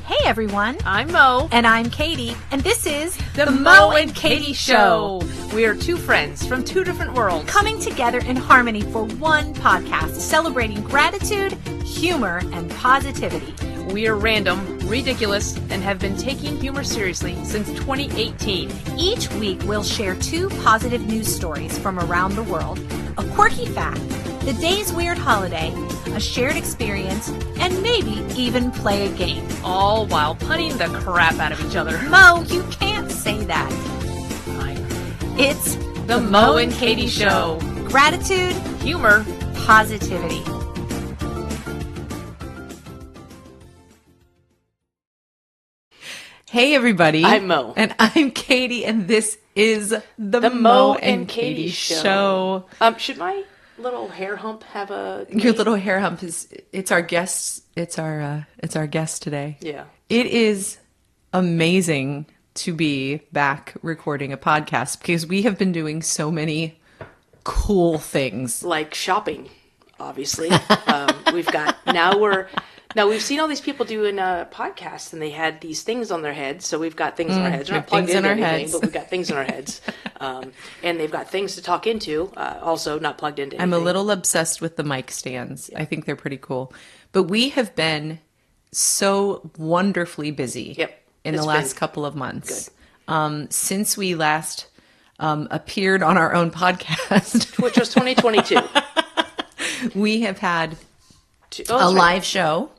Hey everyone. I'm Mo. And I'm Katie. And this is The Mo and Katie Show. We are two friends from two different worlds coming together in harmony for one podcast celebrating gratitude, humor, and positivity. We are random, ridiculous, and have been taking humor seriously since 2018. Each week we'll share two positive news stories from around the world, a quirky fact, the day's weird holiday, a shared experience, and maybe even play a game. All while punning the crap out of each other. Mo, you can't say that. Fine. It's The Mo and Katie Show. Gratitude, Humor, positivity. Hey everybody. I'm Mo. And I'm Katie, and this is the Mo and Katie Show. Should my little hair hump have a name? Your little hair hump it's our guest. It's our guest today. Yeah. It is amazing to be back recording a podcast because we have been doing so many cool things. Like shopping, obviously. We've seen all these people doing podcasts, and they had these things on their heads. So we've got things on our heads. We're not plugged into anything, but we've got things on our heads. And they've got things to talk into, also not plugged into anything. I'm a little obsessed with the mic stands. Yeah. I think they're pretty cool. But we have been so wonderfully busy in the last couple of months. Since we last appeared on our own podcast. Which was 2022. We have had a live show.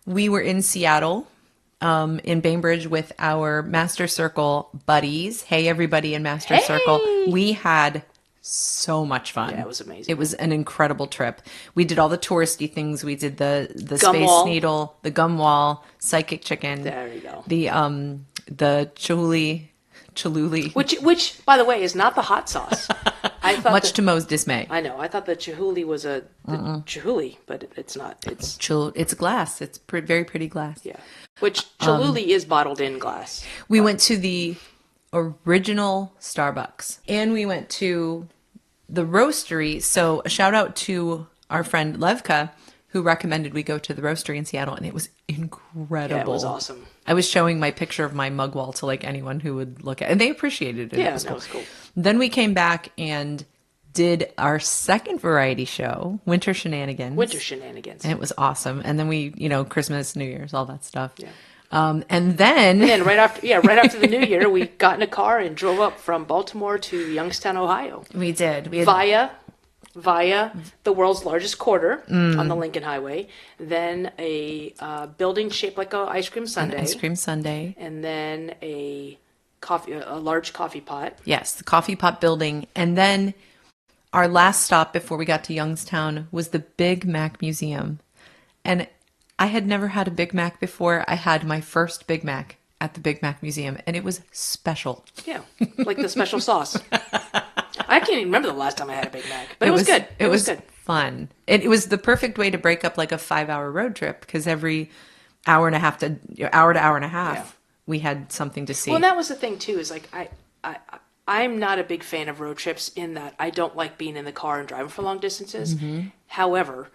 We were in Seattle, in Bainbridge with our Master Circle buddies. Hey, everybody in Master Circle. We had so much fun. Yeah, it was amazing. It was an incredible trip. We did all the touristy things. We did the Space wall. Needle, the gum wall, Psychic Chicken. There you go. The Choluli. Which, by the way, is not the hot sauce. I thought Much to Mo's dismay. I know. I thought the Chihuly was the Chihuly, but it's not. It's glass. It's very pretty glass. Yeah. Which Chihuly is bottled in glass. We went to the original Starbucks, and we went to the roastery. So a shout out to our friend Levka, who recommended we go to the roastery in Seattle, and it was incredible. Yeah, it was awesome. I was showing my picture of my mug wall to anyone who would look at it, and they appreciated it. Yeah, it was that was cool. Then we came back and did our second variety show, Winter Shenanigans. And it was awesome. And then we, Christmas, New Year's, all that stuff. Yeah. And then right after the New Year, we got in a car and drove up from Baltimore to Youngstown, Ohio. We did. Via the world's largest quarter on the Lincoln Highway, then a building shaped like an ice cream sundae. And then a large coffee pot. Yes, the coffee pot building. And then our last stop before we got to Youngstown was the Big Mac Museum. And I had never had a Big Mac before. I had my first Big Mac at the Big Mac Museum, and it was special. Yeah, like the special sauce. I can't even remember the last time I had a Big Mac, but it was good. It was good. Fun. It was the perfect way to break up like a 5-hour road trip, because every hour to hour and a half, we had something to see. Well, and that was the thing too. Is I'm not a big fan of road trips in that I don't like being in the car and driving for long distances. Mm-hmm. However,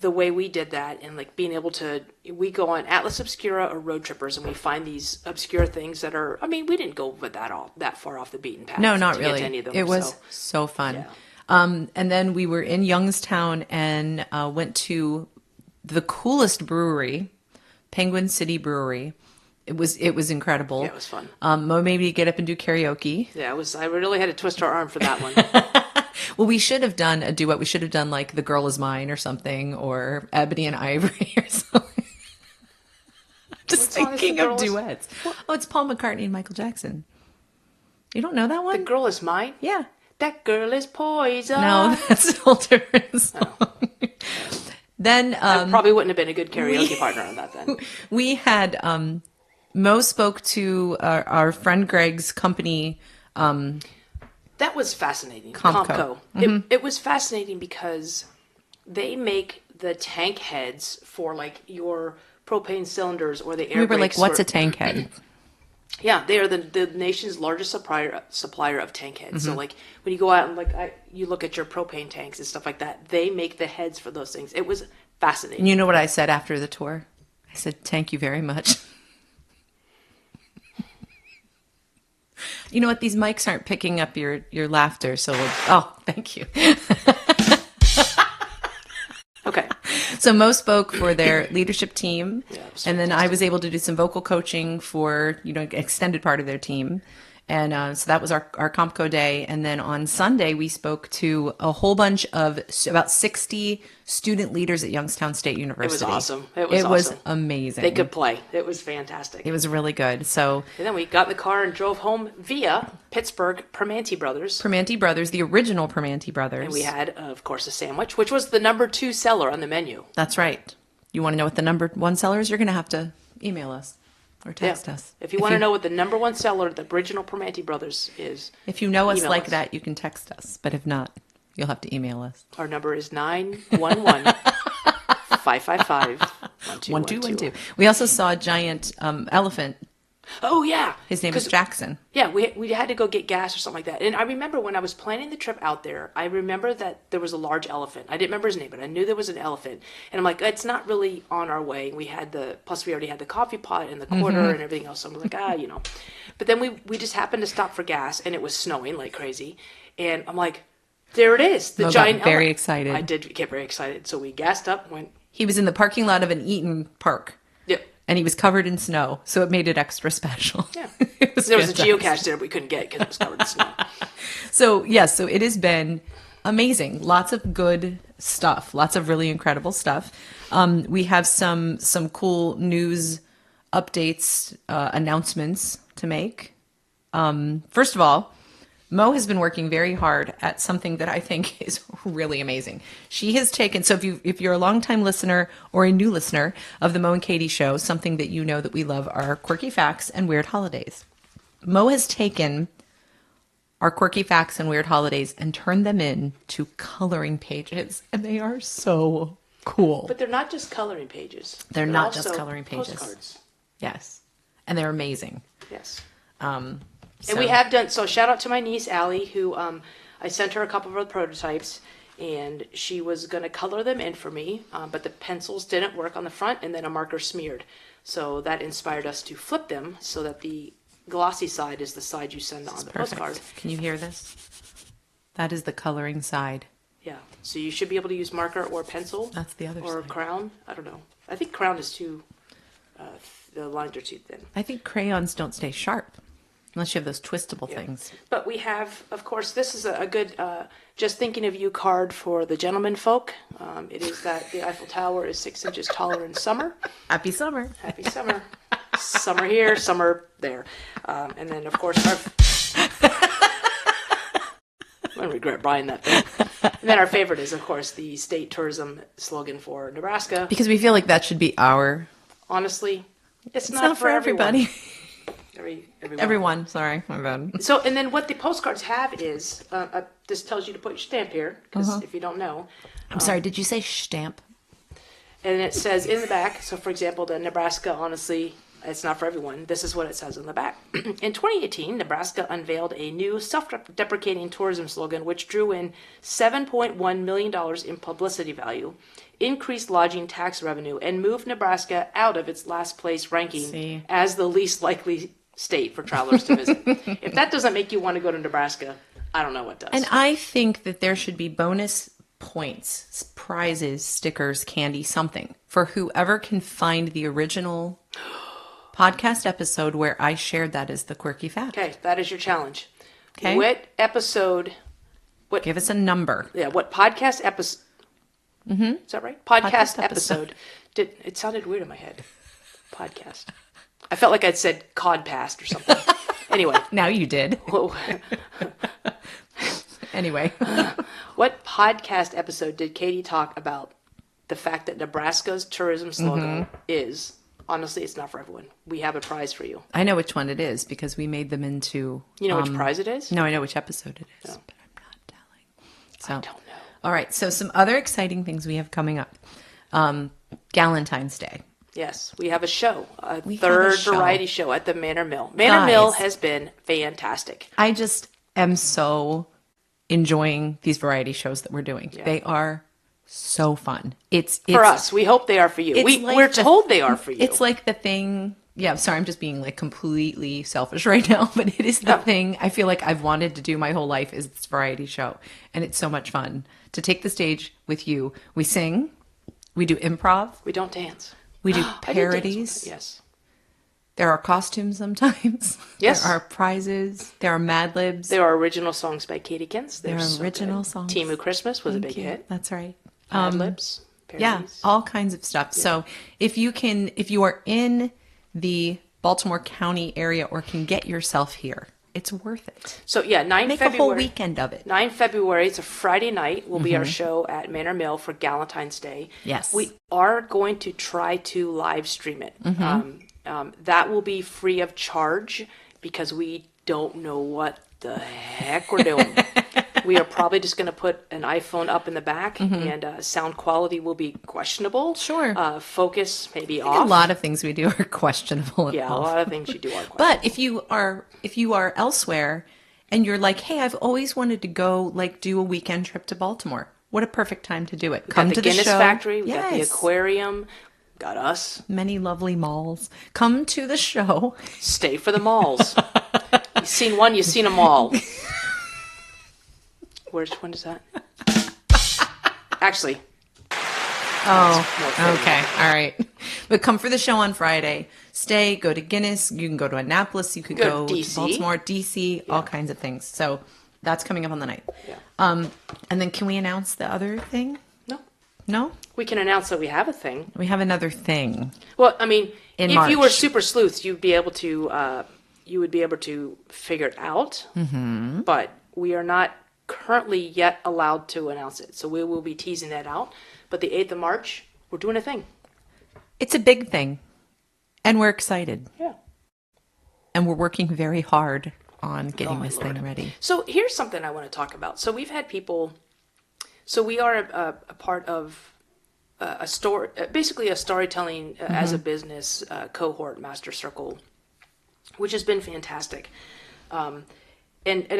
the way we did that and being able to, we go on Atlas Obscura or Road Trippers, and we find these obscure things that are, we didn't go that far off the beaten path. No, not to really. Get to any of them, it was so fun. Yeah. And then we were in Youngstown and went to the coolest brewery, Penguin City Brewery. It was incredible. Yeah, it was fun. Mo made me get up and do karaoke. Yeah, I really had to twist our arm for that one. Well, we should have done a duet. We should have done The Girl Is Mine or something, or Ebony and Ivory or something. Just thinking of duets. Oh, it's Paul McCartney and Michael Jackson. You don't know that one? The Girl Is Mine? Yeah. That girl is poison. No, that's a whole different song. Oh. Then I probably wouldn't have been a good karaoke partner on that then. We had Mo spoke to our friend Greg's company. That was fascinating. Compco. Mm-hmm. It was fascinating because they make the tank heads for your propane cylinders or the air brakes. We were like, what's a tank head? Yeah, they are the nation's largest supplier of tank heads. Mm-hmm. So when you go out and you look at your propane tanks and stuff like that, they make the heads for those things. It was fascinating. And you know what I said after the tour? I said, "Thank you very much." You know what? These mics aren't picking up your laughter. So, thank you. Okay. So Mo spoke for their leadership team, Yeah, it was and then I was able to do some vocal coaching for, extended part of their team. And so that was our Compco day. And then on Sunday, we spoke to a whole bunch of about 60 student leaders at Youngstown State University. It was awesome. It awesome. was amazing. They could play. It was fantastic. It was really good. So And then we got in the car and drove home via Pittsburgh Permanente Brothers. Permanente Brothers, the original Permanente Brothers. And we had, of course, a sandwich, which was the number 2 seller on the menu. That's right. You want to know what the number 1 seller is? You're going to have to email us or text us. If you want to know what the number 1 seller of the original Permanente Brothers is, if you know us email like us. that, you can text us. But if not, you'll have to email us. Our number is 911-555-1212. We also saw a giant elephant. Oh, yeah. His name is 'Cause Jackson. Yeah, we had to go get gas or something like that. And I remember when I was planning the trip out there, I remember that there was a large elephant. I didn't remember his name, but I knew there was an elephant. And I'm like, it's not really on our way. Plus we already had the coffee pot and the quarter and everything else. So I'm like, But then we just happened to stop for gas, and it was snowing like crazy. And I'm like, there it is, the Mo giant got very elephant. excited. I did get very excited. So we gassed up, went, He was in the parking lot of an Eaton park. yep. And he was covered in snow, so it made it extra special. Yeah. It was There was a fantastic. geocache there we couldn't get because it was covered in snow. So, yes, so it has been amazing. Lots of good stuff. Lots of really incredible stuff. We have some cool news updates, announcements to make. First of all, Mo has been working very hard at something that I think is really amazing. She has taken, so if you're a longtime listener or a new listener of the Mo and Katie show, something that you know that we love are quirky facts and weird holidays. Mo has taken our quirky facts and weird holidays and turned them into coloring pages, and they are so cool. But they're not just coloring pages. They're not just also coloring pages. Postcards. Yes, and they're amazing. Yes. So- And we have done, so shout out to my niece, Allie, who I sent her a couple of her prototypes, and she was going to color them in for me, but the pencils didn't work on the front, and then a marker smeared. So that inspired us to flip them so that the glossy side is the side you send on the postcard. Can you hear this? That is the coloring side. Yeah. So you should be able to use marker or pencil. That's the other or side. crown. I don't know. I think crown is the lines are too thin. I think crayons don't stay sharp unless you have those twistable things. But we have, of course, this is a good just thinking of you card for the gentleman folk. It is that the Eiffel Tower is 6 inches taller in summer. Happy summer. Happy summer. Summer here, summer there. And then, of course, I'm going to regret buying that thing. And then our favorite is, of course, the state tourism slogan for Nebraska. Because we feel like that should be our... Honestly, it's It's not for everybody. Everyone. Sorry, my bad. So, and then what the postcards have is, this tells you to put your stamp here, because if you don't know. I'm sorry, did you say stamp? And it says in the back, so for example, the Nebraska, honestly, it's not for everyone. This is what it says on the back. In 2018, Nebraska unveiled a new self-deprecating tourism slogan, which drew in $7.1 million in publicity value, increased lodging tax revenue, and moved Nebraska out of its last place ranking as the least likely state for travelers to visit. If that doesn't make you want to go to Nebraska, I don't know what does. And I think that there should be bonus points, prizes, stickers, candy, something for whoever can find the original podcast episode where I shared that as the quirky fact. Okay, that is your challenge. Okay. What episode? Give us a number. Yeah, what podcast episode? Mm-hmm. Is that right? Podcast episode. episode. It sounded weird in my head. Podcast. I felt like I'd said codpast or something. Anyway. Now you did. Anyway. What podcast episode did Katie talk about the fact that Nebraska's tourism slogan is, honestly, it's not for everyone. We have a prize for you. I know which one it is because we made them into... You know which prize it is? No, I know which episode it is, but I'm not telling. So, I don't know. All right, so some other exciting things we have coming up. Galentine's Day. Yes, we have a show, a We have third a show. variety show at the Manor Mill. Manor Mill Guys. has been fantastic. I just am so enjoying these variety shows that we're doing. Yeah. They are so fun. It's For us, we hope they are for you. it's like We're the- told they are for you. It's like the thing Yeah, I'm sorry, I'm just being like completely selfish right now, but it is the thing I feel like I've wanted to do my whole life is this variety show. And it's so much fun to take the stage with you. We sing, we do improv, We don't dance. we do I did dance parodies. once. Yes. There are costumes sometimes. Yes. There are prizes. There are Mad Libs. There are original songs by Katie Kins. There They're are so original good. songs. Team of Christmas was a Thank big you. hit. That's right. Mad Libs. Yeah, Parodies. all kinds of stuff. So if you are in the Baltimore County area or can get yourself here, it's worth it. So yeah, 9 Make February. a whole weekend of it. 9 February, it's a Friday night, will be our show at Manor Mill for Galentine's Day. Yes. We are going to try to live stream it. That will be free of charge because we don't know what the heck we're doing. We are probably just going to put an iPhone up in the back and sound quality will be questionable. Sure. Focus maybe A off. lot of things we do are questionable. Yeah, a lot of things you do are questionable. But if you are elsewhere and you're like, hey, I've always wanted to go like do a weekend trip to Baltimore. What a perfect time to do it. Come got to the Guinness the show. Factory, we got the Yes. aquarium, got us. Many lovely malls. Come to the show. Stay for the malls. You've seen one, you've seen them all. Which one is that? Actually. Oh, okay. All right. But come for the show on Friday. Stay, go to Guinness. You can go to Annapolis. You could go Go to to DC. Baltimore, DC, all kinds of things. So that's coming up on the night. Yeah. And then can we announce the other thing? No. No? We can announce that we have a thing. We have another thing. Well, I mean, In if you were March. super sleuths, you'd be able to figure it out. Mm-hmm. But we are not currently yet allowed to announce it. So we will be teasing that out. But the 8th of March, we're doing a thing. It's a big thing. And we're excited. Yeah. And we're working very hard on getting my this Lord. thing ready. So here's something I want to talk about. So we've had people. So we are a part of a story, basically a storytelling as a business cohort, Master Circle, which has been fantastic. And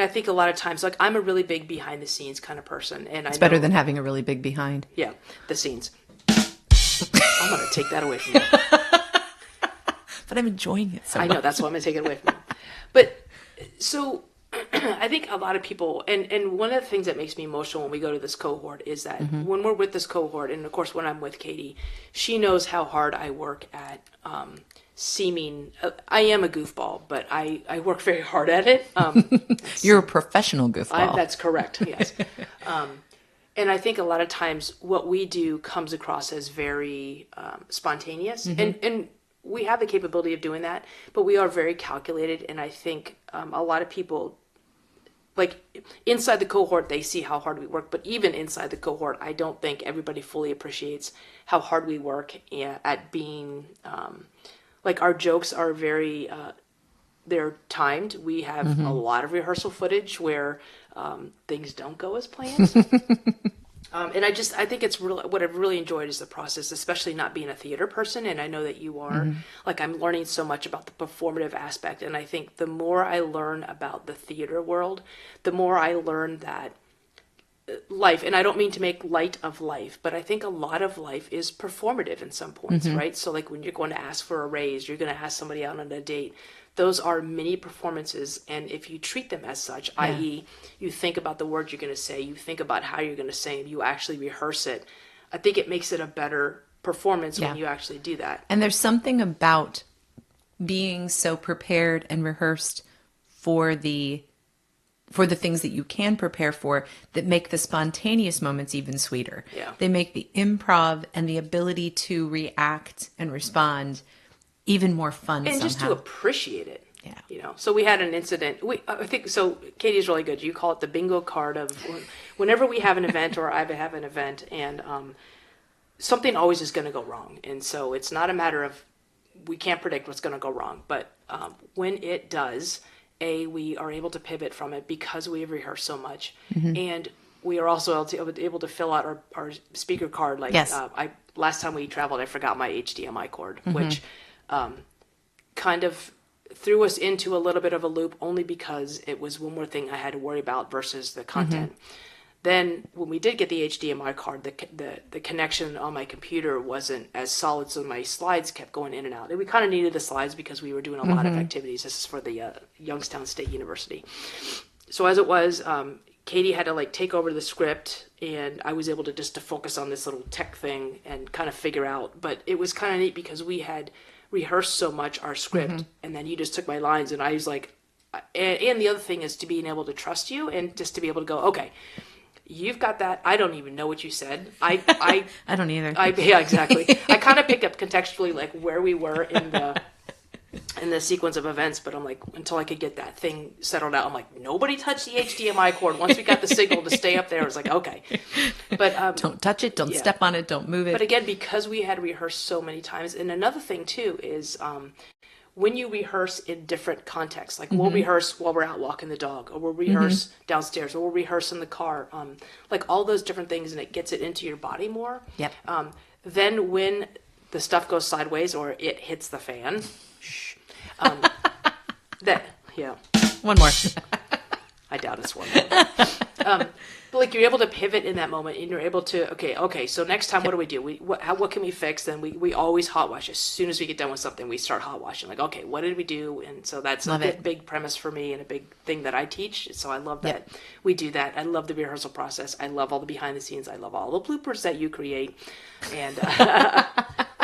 I think a lot of times, like I'm a really big behind the scenes kind of person, and It's better than having a really big behind. yeah, the scenes. I'm gonna take that away from you. But I'm enjoying it so I much. know, that's why I'm going to take it away from you. But so I think a lot of people, and one of the things that makes me emotional when we go to this cohort is that when we're with this cohort, and of course when I'm with Katie, she knows how hard I work at seeming, I am a goofball, but I work very hard at it. You're a professional goofball. That's correct, yes. And I think a lot of times what we do comes across as very spontaneous, and we have the capability of doing that, but we are very calculated. And I think a lot of people, like inside the cohort, they see how hard we work, but even inside the cohort, I don't think everybody fully appreciates how hard we work at being, like our jokes are very, they're timed. We have a lot of rehearsal footage where things don't go as planned. And I think it's really, what I've really enjoyed is the process, especially not being a theater person. And I know that you are. Like, I'm learning so much about the performative aspect. And I think the more I learn about the theater world, the more I learn that life, and I don't mean to make light of life, but I think a lot of life is performative in some points, right? So like when you're going to ask for a raise, you're going to ask somebody out on a date. Those are mini performances, and if you treat them as such, i.e., you think about the words you're going to say, you think about how you're going to say them, you actually rehearse it, I think it makes it a better performance when you actually do that. And there's something about being so prepared and rehearsed for the things that you can prepare for that make the spontaneous moments even sweeter. Yeah. They make the improv and the ability to react and respond even more fun And somehow. just to appreciate it. Yeah. You know, so we had an incident. I think so. Katie's really good. You call it the bingo card of whenever we have an event or I have an event, and something always is going to go wrong. And so it's not a matter of we can't predict what's going to go wrong, but when it does, we are able to pivot from it because we have rehearsed so much, and we are also able to fill out our speaker card. Like Yes. Last time we traveled, I forgot my HDMI cord, which kind of threw us into a little bit of a loop only because it was one more thing I had to worry about versus the content. Then when we did get the HDMI card, the connection on my computer wasn't as solid, so my slides kept going in and out. And we kind of needed the slides because we were doing a lot of activities. This is for the Youngstown State University. So as it was, Katie had to like take over the script, and I was able to just to focus on this little tech thing and kind of figure out. But it was kind of neat because we had rehearsed so much our script, and then you just took my lines, and I was like, and the other thing is to being able to trust you and just to be able to go, okay, you've got that. I don't even know what you said. I don't either. Yeah, exactly. I kind of picked up contextually like where we were in the sequence of events, but I'm like, until I could get that thing settled out, I'm like, nobody touched the HDMI cord. Once we got the signal to stay up there, I was like, okay. But don't touch it. Don't step on it. Don't move it. But again, because we had rehearsed so many times, and another thing too is when you rehearse in different contexts, like we'll rehearse while we're out walking the dog, or we'll rehearse downstairs, or we'll rehearse in the car, like all those different things, and it gets it into your body more. Yep. Then when the stuff goes sideways or it hits the fan, One more. I doubt it's one more. But like you're able to pivot in that moment, and you're able to okay. So next time, what do we do? What can we fix? Then we always hot wash. As soon as we get done with something, we start hot washing. Like, okay, what did we do? And so that's a big premise for me and a big thing that I teach. So I love that we do that. I love the rehearsal process. I love all the behind the scenes. I love all the bloopers that you create. And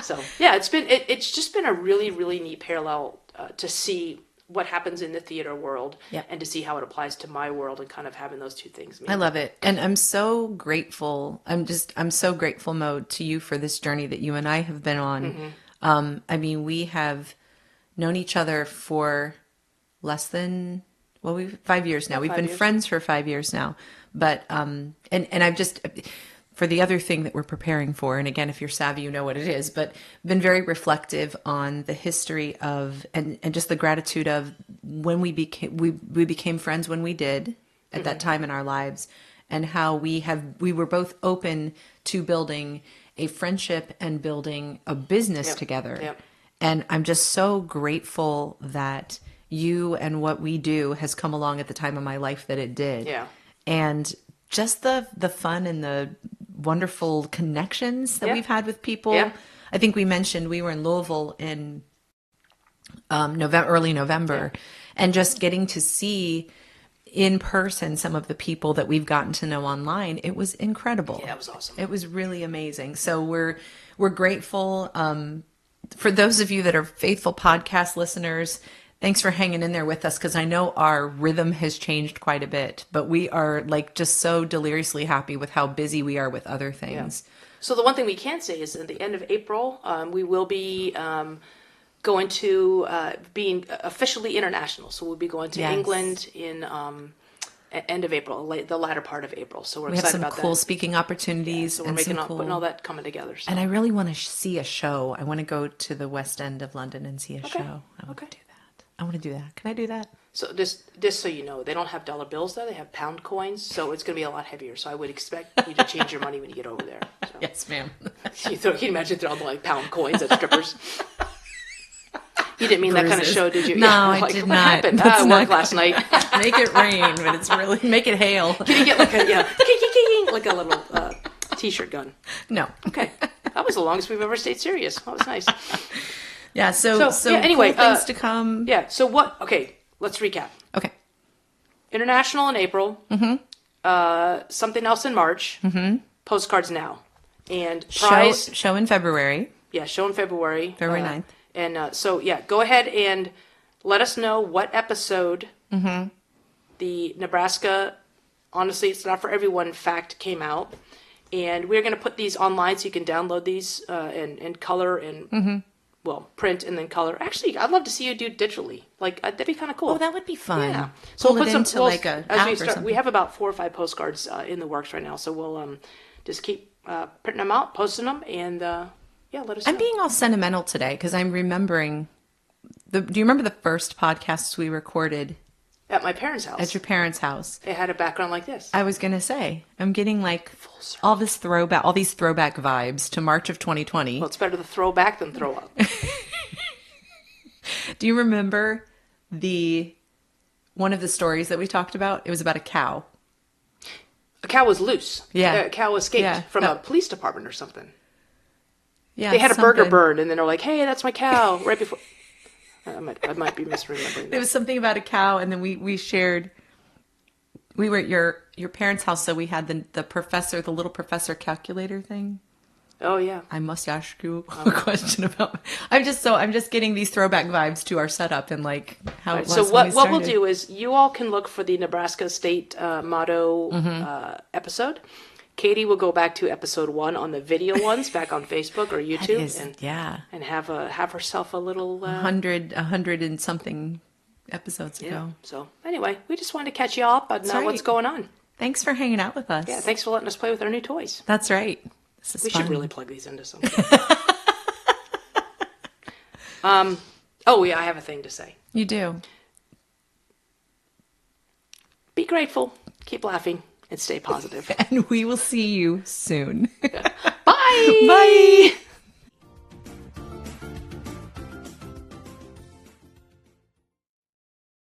so yeah, it's just been a really, really neat parallel to see what happens in the theater world and to see how it applies to my world, and kind of having those two things meet. I love it. And I'm so grateful. I'm so grateful, Mo, to you for this journey that you and I have been on. I mean, we have known each other for less than, 5 years now. We've been friends for 5 years now. But, and I've just, for the other thing that we're preparing for, and again, if you're savvy, you know what it is, but been very reflective on the history of, and just the gratitude of when we became friends when we did at that time in our lives, and how we were both open to building a friendship and building a business together. Yep. And I'm just so grateful that you and what we do has come along at the time of my life that it did. Yeah. And just the fun and the wonderful connections that we've had with people. Yeah. I think we mentioned we were in Louisville in early November, and just getting to see in person some of the people that we've gotten to know online. It was incredible. Yeah, it was awesome. It was really amazing. So we're grateful. For those of you that are faithful podcast listeners, thanks for hanging in there with us, because I know our rhythm has changed quite a bit, but we are like just so deliriously happy with how busy we are with other things. Yeah. So the one thing we can say is at the end of April, we will be going to being officially international. So we'll be going to England in end of April, the latter part of April. So we're excited about that. We have some cool speaking opportunities. So we're putting all that coming together. So. And I really want to see a show. I want to go to the West End of London and see a show. I want to do that. I want to do that. Can I do that? So just so you know, they don't have dollar bills there. They have pound coins. So it's going to be a lot heavier. So I would expect you to change your money when you get over there. So. Yes, ma'am. Can you imagine throwing like pound coins at strippers? You didn't mean Bruises. That kind of show, did you? No, I did what not. Happened? I worked last night. Make it rain, but it's really make it hail. Can you get like like a little t-shirt gun? No. Okay, that was the longest we've ever stayed serious. That was nice. Yeah. So anyway, cool things to come. Yeah. So what? Okay, let's recap. Okay. International in April. Mm-hmm. Something else in March. Mm-hmm. Postcards now, and prize show in February. Yeah, show in February. February 9th. And go ahead and let us know what episode the Nebraska, honestly, it's not for everyone, fact came out. And we're going to put these online so you can download these in color and, print and then color. Actually, I'd love to see you do digitally. Like, that'd be kind of cool. Oh, that would be fun. Yeah. So we'll put into like a app or something. We have about 4 or 5 postcards in the works right now. So we'll just keep printing them out, posting them, and... let us know. I'm being all sentimental today because I'm remembering do you remember the first podcasts we recorded? At my parents' house. At your parents' house. It had a background like this. I was going to say, I'm getting like all these throwback vibes to March of 2020. Well, it's better to throw back than throw up. Do you remember one of the stories that we talked about? It was about a cow. A cow was loose. Yeah. A cow escaped from a police department or something. Yeah, They had a burger something. burned, and then they're like, "Hey, that's my cow!" Right before. I might be misremembering. There was something about a cow, and then we shared. We were at your parents' house, so we had the little professor calculator thing. Oh yeah. I must ask you a question about. I'm just getting these throwback vibes to our setup and like how it was. So when we what we'll started. do is you all can look for the Nebraska State motto episode. Katie will go back to episode 1 on the video ones back on Facebook or YouTube, and have herself a little 100 and something episodes ago. So anyway, we just wanted to catch you up on right. what's going on. Thanks for hanging out with us. Yeah, thanks for letting us play with our new toys. That's right. This is We fun. should really plug these into something. Oh yeah, I have a thing to say. You do. Be grateful, keep laughing, and stay positive. And we will see you soon. Bye. Bye.